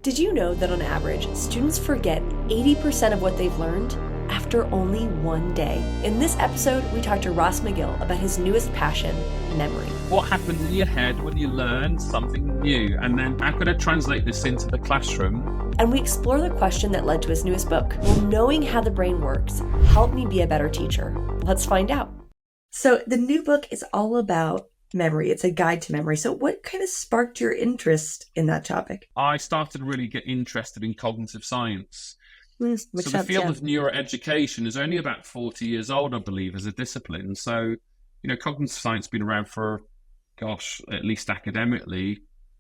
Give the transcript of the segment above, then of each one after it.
Did you know that on average, students forget 80% of what they've learned after only one day? In this episode, we talked to Ross McGill about his newest passion, memory. What happens in your head when you learn something new? And then how could I translate this into the classroom? And we explore the question that led to his newest book. Will knowing how the brain works help me be a better teacher? Let's find out. So the new book is all about memory. It's a guide to memory. So what kind of sparked your interest in that topic? I started to really get interested in cognitive science. Which so the field of neuroeducation is only about 40 years old, I believe, as a discipline. So, cognitive science has been around for, at least academically,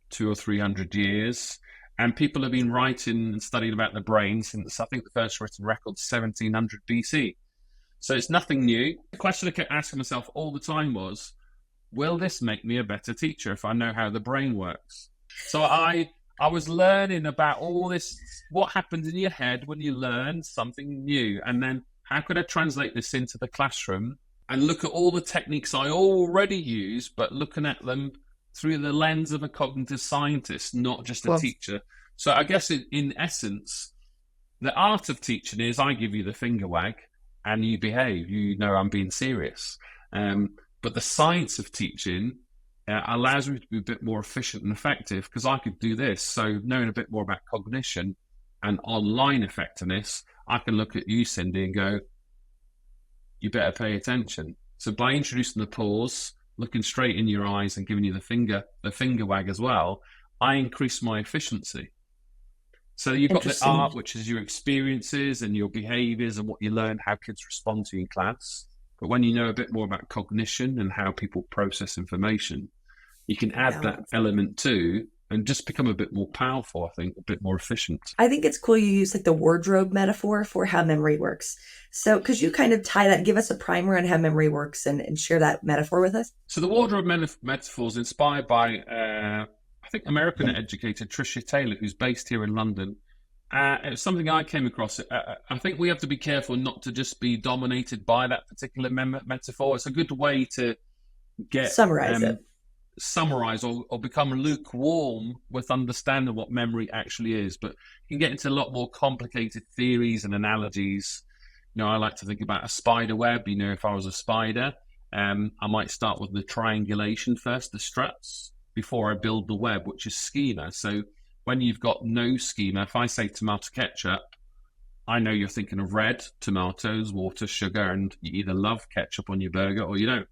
200 or 300 years. And people have been writing and studying about the brain since, I think, the first written record, 1700 BC. So it's nothing new. The question I kept asking myself all the time was, will this make me a better teacher if I know how the brain works? So I was learning about all this, what happens in your head when you learn something new, and then how could I translate this into the classroom and look at all the techniques I already use, but looking at them through the lens of a cognitive scientist, not just a teacher. So I guess in essence, the art of teaching is I give you the finger wag and you behave. You know I'm being serious. But the science of teaching allows me to be a bit more efficient and effective because I could do this. So knowing a bit more about cognition and online effectiveness, I can look at you, Cindy, and go, you better pay attention. So by introducing the pause, looking straight in your eyes and giving you the finger wag as well, I increase my efficiency. So you've got the art, which is your experiences and your behaviors and what you learn, how kids respond to you in class. But when you know a bit more about cognition and how people process information, you can add that element too and just become a bit more powerful, I think, a bit more efficient. I think it's cool you use like the wardrobe metaphor for how memory works. So could you kind of tie that, give us a primer on how memory works and share that metaphor with us? So the wardrobe metaphor is inspired by, I think, American educator Tricia Taylor, who's based here in London. It was something I came across. I think we have to be careful not to just be dominated by that particular metaphor. It's a good way to get summarize or become lukewarm with understanding what memory actually is. But you can get into a lot more complicated theories and analogies. I like to think about a spider web. If I was a spider, I might start with the triangulation first, the struts, before I build the web, which is schema. So when you've got no schema, if I say tomato ketchup, I know you're thinking of red, tomatoes, water, sugar, and you either love ketchup on your burger or you don't.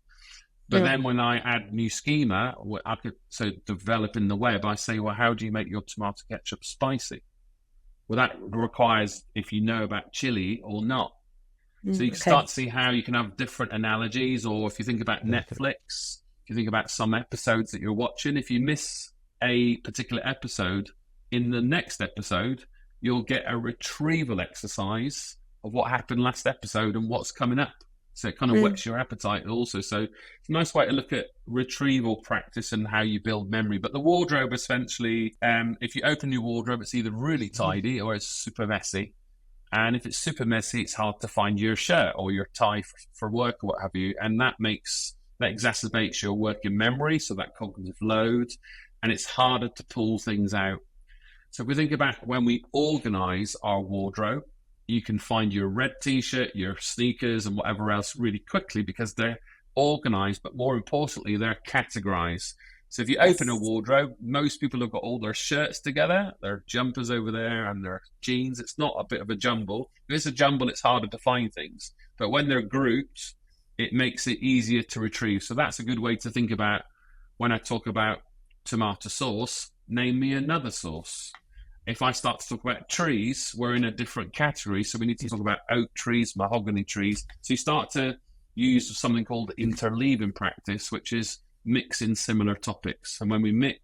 But then when I add new schema, developing the web, I say, well, how do you make your tomato ketchup spicy? Well, that requires if you know about chili or not. So you can start to see how you can have different analogies, or if you think about Netflix, if you think about some episodes that you're watching, if you miss a particular episode, in the next episode, you'll get a retrieval exercise of what happened last episode and what's coming up. So it kind of whets your appetite also. So it's a nice way to look at retrieval practice and how you build memory. But the wardrobe, essentially, if you open your wardrobe, it's either really tidy or it's super messy. And if it's super messy, it's hard to find your shirt or your tie for work or what have you. And that exacerbates your working memory, so that cognitive load, and it's harder to pull things out. So if we think about when we organize our wardrobe, you can find your red t-shirt, your sneakers, and whatever else really quickly because they're organized, but more importantly, they're categorized. So if you open a wardrobe, most people have got all their shirts together, their jumpers over there, and their jeans. It's not a bit of a jumble. If it's a jumble, it's harder to find things. But when they're grouped, it makes it easier to retrieve. So that's a good way to think about when I talk about tomato sauce, name me another sauce. If I start to talk about trees, we're in a different category. So we need to talk about oak trees, mahogany trees. So you start to use something called interleaving practice, which is mixing similar topics. And when we mix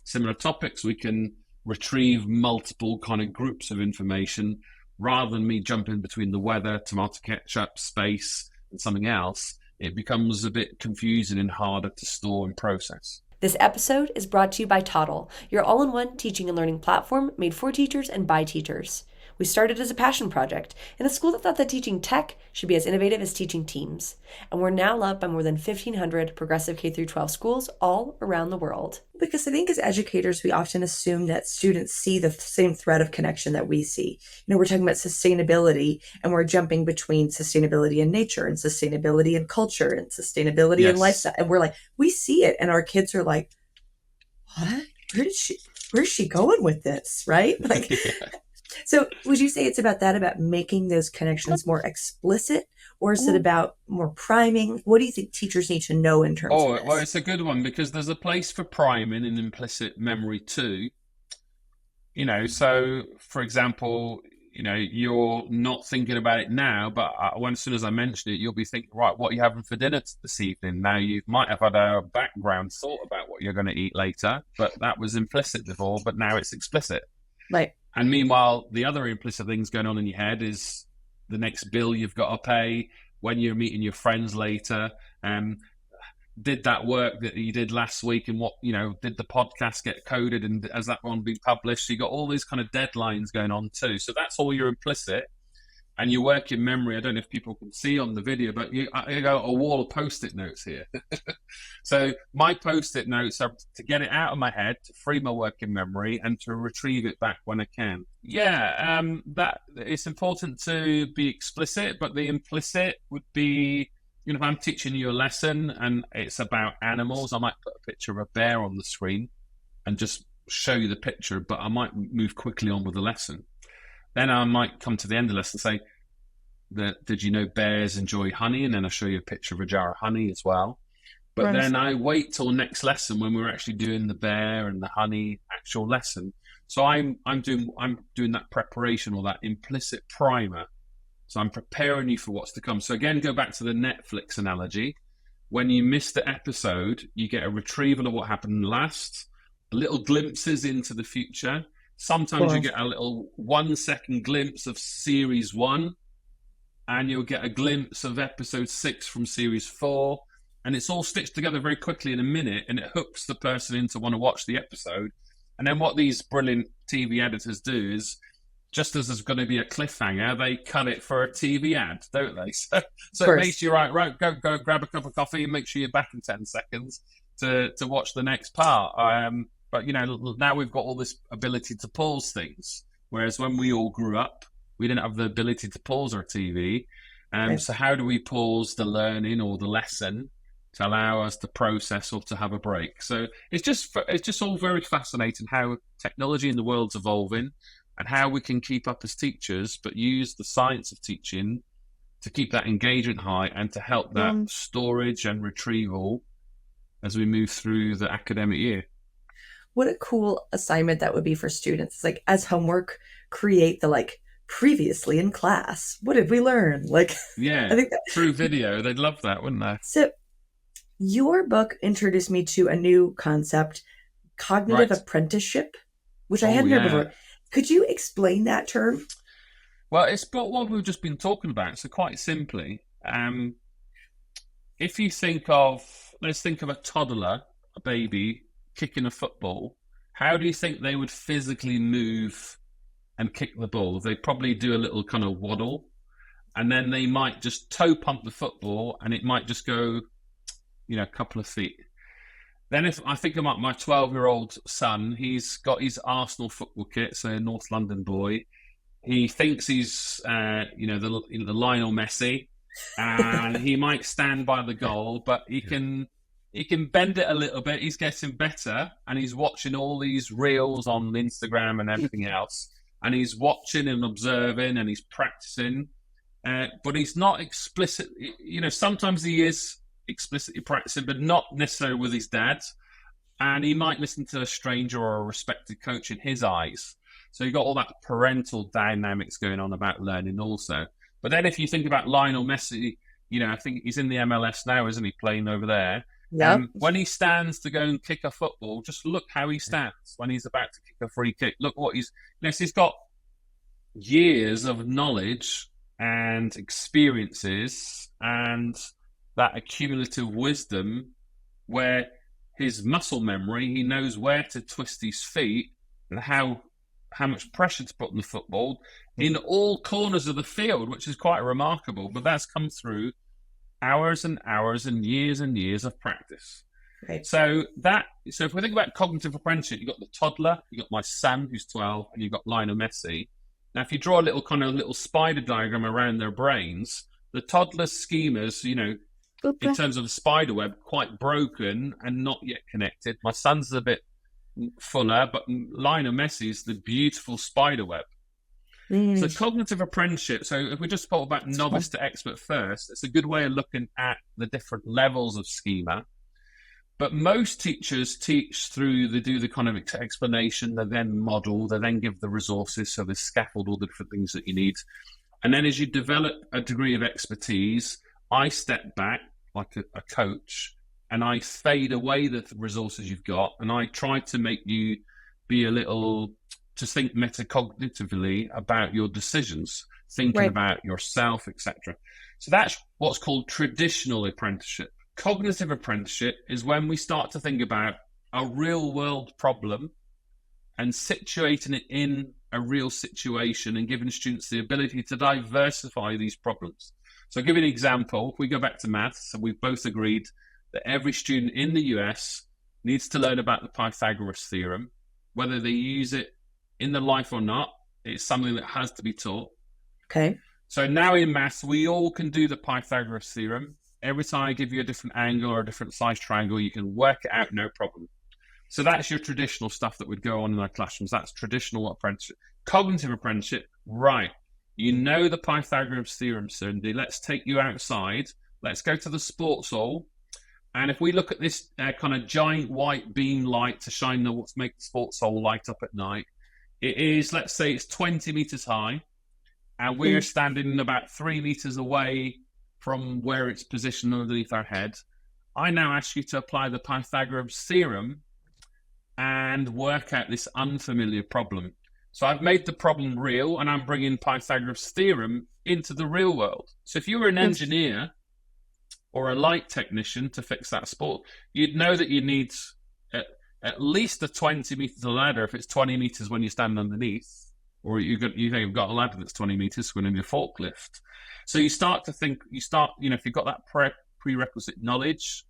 similar topics, we can retrieve multiple kind of groups of information rather than me jumping between the weather, tomato ketchup, space, and something else. It becomes a bit confusing and harder to store and process. This episode is brought to you by Toddle, your all-in-one teaching and learning platform made for teachers and by teachers. We started as a passion project in a school that thought that teaching tech should be as innovative as teaching teams. And we're now loved by more than 1,500 progressive K-12 schools all around the world. Because I think as educators, we often assume that students see the same thread of connection that we see. We're talking about sustainability, and we're jumping between sustainability and nature and sustainability and culture and sustainability and lifestyle. And we're like, we see it, and our kids are like, what? Where's she going with this? Right? Like, so would you say it's about that, about making those connections more explicit, or is it about more priming? What do you think teachers need to know in terms of this? Well, it's a good one, because there's a place for priming and implicit memory too. So for example, you're not thinking about it now, but as soon as I mention it, you'll be thinking, right, what are you having for dinner this evening? Now, you might have had a background thought about what you're going to eat later, but that was implicit before, but now it's explicit. Right. And meanwhile, the other implicit things going on in your head is the next bill you've got to pay, when you're meeting your friends later, did that work that you did last week, and what, did the podcast get coded, and has that one been published? So you got all these kind of deadlines going on too. So that's all your implicit. And your working memory, I don't know if people can see on the video, but I got a wall of Post-it notes here. So my Post-it notes are to get it out of my head, to free my working memory, and to retrieve it back when I can. Yeah, that it's important to be explicit, but the implicit would be, if I'm teaching you a lesson and it's about animals, I might put a picture of a bear on the screen and just show you the picture, but I might move quickly on with the lesson. Then I might come to the end of the lesson and say, did you know bears enjoy honey? And then I'll show you a picture of a jar of honey as well. But right. Then I wait till next lesson when we're actually doing the bear and the honey actual lesson. So I'm doing that preparation, or that implicit primer. So I'm preparing you for what's to come. So again, go back to the Netflix analogy. When you miss the episode, you get a retrieval of what happened last, little glimpses into the future. Sometimes you get a little 1 second glimpse of series 1, and you'll get a glimpse of episode 6 from series 4. And it's all stitched together very quickly in a minute, and it hooks the person in to want to watch the episode. And then what these brilliant TV editors do is, just as there's going to be a cliffhanger, they cut it for a TV ad, don't they? So it makes you right, go grab a cup of coffee and make sure you're back in 10 seconds to watch the next part. But, now we've got all this ability to pause things, whereas when we all grew up, we didn't have the ability to pause our TV. So how do we pause the learning or the lesson to allow us to process or to have a break? So it's just all very fascinating how technology in the world's evolving, and how we can keep up as teachers, but use the science of teaching to keep that engagement high and to help that storage and retrieval as we move through the academic year. What a cool assignment that would be for students. It's like, as homework, create the previously in class. What did we learn? Yeah, I think through video, they'd love that, wouldn't they? So your book introduced me to a new concept, cognitive apprenticeship, which I hadn't heard before. Could you explain that term? Well, it's got what we've just been talking about. So quite simply, if you let's think of a toddler, a baby, kicking a football, how do you think they would physically move and kick the ball? They'd probably do a little kind of waddle, and then they might just toe pump the football, and it might just go, a couple of feet. Then if I think about my 12-year-old son, he's got his Arsenal football kit, so a North London boy. He thinks he's, the Lionel Messi, and he might stand by the goal, but he can bend it a little bit. He's getting better, and he's watching all these reels on Instagram and everything else, and he's watching and observing, and he's practicing, but he's not explicit. Sometimes he is explicitly practicing, but not necessarily with his dad, and he might listen to a stranger or a respected coach in his eyes. So you've got all that parental dynamics going on about learning also. But then if you think about Lionel Messi, I think he's in the MLS now, isn't he, playing over there? Yeah. When he stands to go and kick a football, just look how he stands when he's about to kick a free kick. Look what he's got years of knowledge and experiences and that accumulative wisdom, where his muscle memory, he knows where to twist his feet and how how much pressure to put on the football in all corners of the field, which is quite remarkable. But that's come through hours and hours and years of practice. Right. So if we think about cognitive apprenticeship, you've got the toddler, you've got my son who's 12, and you've got Lionel Messi. Now, if you draw a little spider diagram around their brains, the toddler's schemas, in terms of the spider web, quite broken and not yet connected. My son's a bit fuller, but Lionel Messi's the beautiful spider web. So cognitive apprenticeship, so if we just talk about novice to expert first, it's a good way of looking at the different levels of schema. But most teachers teach through, they do the kind of explanation, they then model, they then give the resources, so they scaffold all the different things that you need. And then as you develop a degree of expertise, I step back like a coach and I fade away the resources you've got, and I try to make you be to think metacognitively about your decisions, thinking about yourself, etc. So that's what's called traditional apprenticeship. Cognitive apprenticeship is when we start to think about a real world problem and situating it in a real situation and giving students the ability to diversify these problems. So I'll give you an example. If we go back to maths, and we've both agreed that every student in the US needs to learn about the Pythagoras theorem, whether they use it in their life or not. It's something that has to be taught. Okay. So now in maths, we all can do the Pythagoras theorem. Every time I give you a different angle or a different size triangle, you can work it out, no problem. So that's your traditional stuff that would go on in our classrooms. That's traditional apprenticeship. Cognitive apprenticeship, right. You know the Pythagoras theorem, Cindy. Let's take you outside. Let's go to the sports hall. And if we look at this kind of giant white beam light to shine what's make the sports hall light up at night, it is, let's say it's 20 meters high, and we're standing about 3 meters away from where it's positioned underneath our head. I now ask you to apply the Pythagoras theorem and work out this unfamiliar problem. So I've made the problem real, and I'm bringing Pythagoras theorem into the real world. So if you were an engineer or a light technician to fix that sport, you'd know that you need at least a 20 meters ladder if it's 20 meters when you stand underneath, or you've got a ladder that's 20 meters when in your forklift. So you start to think, if you've got that prerequisite knowledge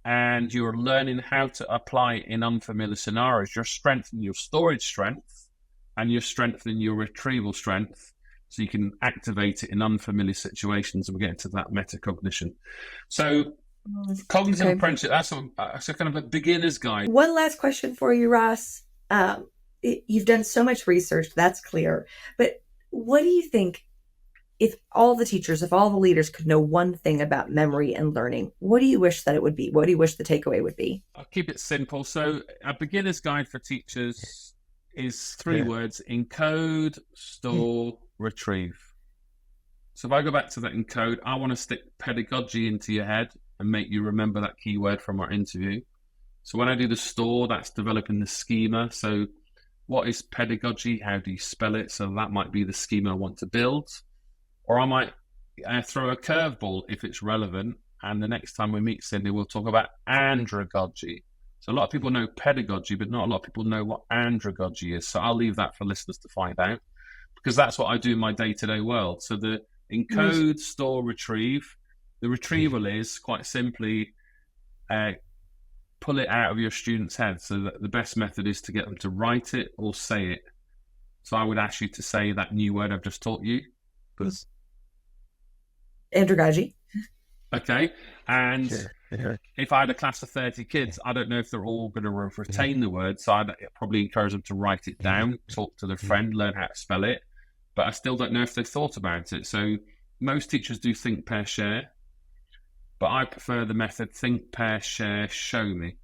and you're learning how to apply it in unfamiliar scenarios, you're strengthening your storage strength and you're strengthening your retrieval strength, so you can activate it in unfamiliar situations, and we're getting to that metacognition. So cognitive apprenticeship, that's a kind of a beginner's guide. One last question for you, Ross. You've done so much research, that's clear. But what do you think, if all the teachers, if all the leaders could know one thing about memory and learning, what do you wish that it would be? What do you wish the takeaway would be? I'll keep it simple. So a beginner's guide for teachers is 3 words: encode, store, retrieve. So if I go back to that encode, I want to stick pedagogy into your head and make you remember that key word from our interview. So when I do the store, that's developing the schema. So what is pedagogy? How do you spell it? So that might be the schema I want to build. Or I might throw a curveball if it's relevant. And the next time we meet, Cindy, we'll talk about andragogy. So a lot of people know pedagogy, but not a lot of people know what andragogy is. So I'll leave that for listeners to find out, because that's what I do in my day-to-day world. So the encode, store, retrieve. The retrieval is quite simply pull it out of your student's head. So that the best method is to get them to write it or say it. So I would ask you to say that new word I've just taught you. Andragogy. Okay. And if I had a class of 30 kids, I don't know if they're all going to retain the word. So I'd probably encourage them to write it down, talk to their friend, learn how to spell it. But I still don't know if they've thought about it. So most teachers do think, pair, share. But I prefer the method think, pair, share, show me.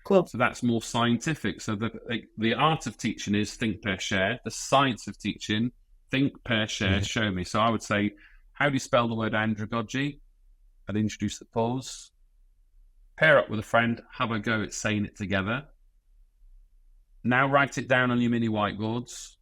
Cool. So that's more scientific. So the art of teaching is think, pair, share. The science of teaching, think, pair, share, show me. So I would say, how do you spell the word andragogy? I'd introduce the pause. Pair up with a friend, have a go at saying it together. Now write it down on your mini whiteboards.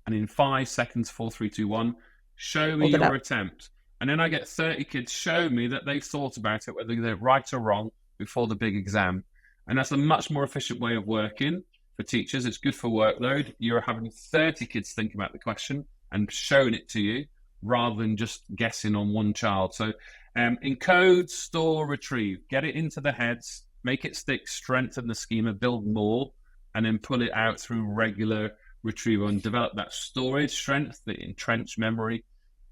And in 5 seconds, 4, 3, 2, 1, show me your attempt. And then I get 30 kids show me that they've thought about it, whether they're right or wrong, before the big exam. And that's a much more efficient way of working. for teachers. It's good for workload. You're having 30 kids think about the question and showing it to you rather than just guessing on one child. So encode, store, retrieve. Get it into the heads, make it stick, strengthen the schema, build more, and then pull it out through regular retrieval and develop that storage strength, the entrenched memory,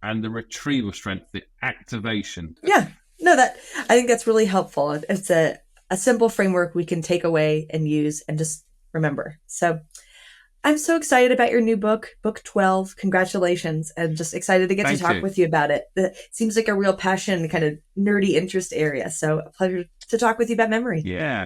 and the retrieval strength, the activation. Yeah, no, that I think that's really helpful. It's a simple framework we can take away and use and just remember. So I'm so excited about your new book, Book 12. Congratulations. And just excited to get to talk with you about it. It seems like a real passion, kind of nerdy interest area. So a pleasure to talk with you about memory. Yeah.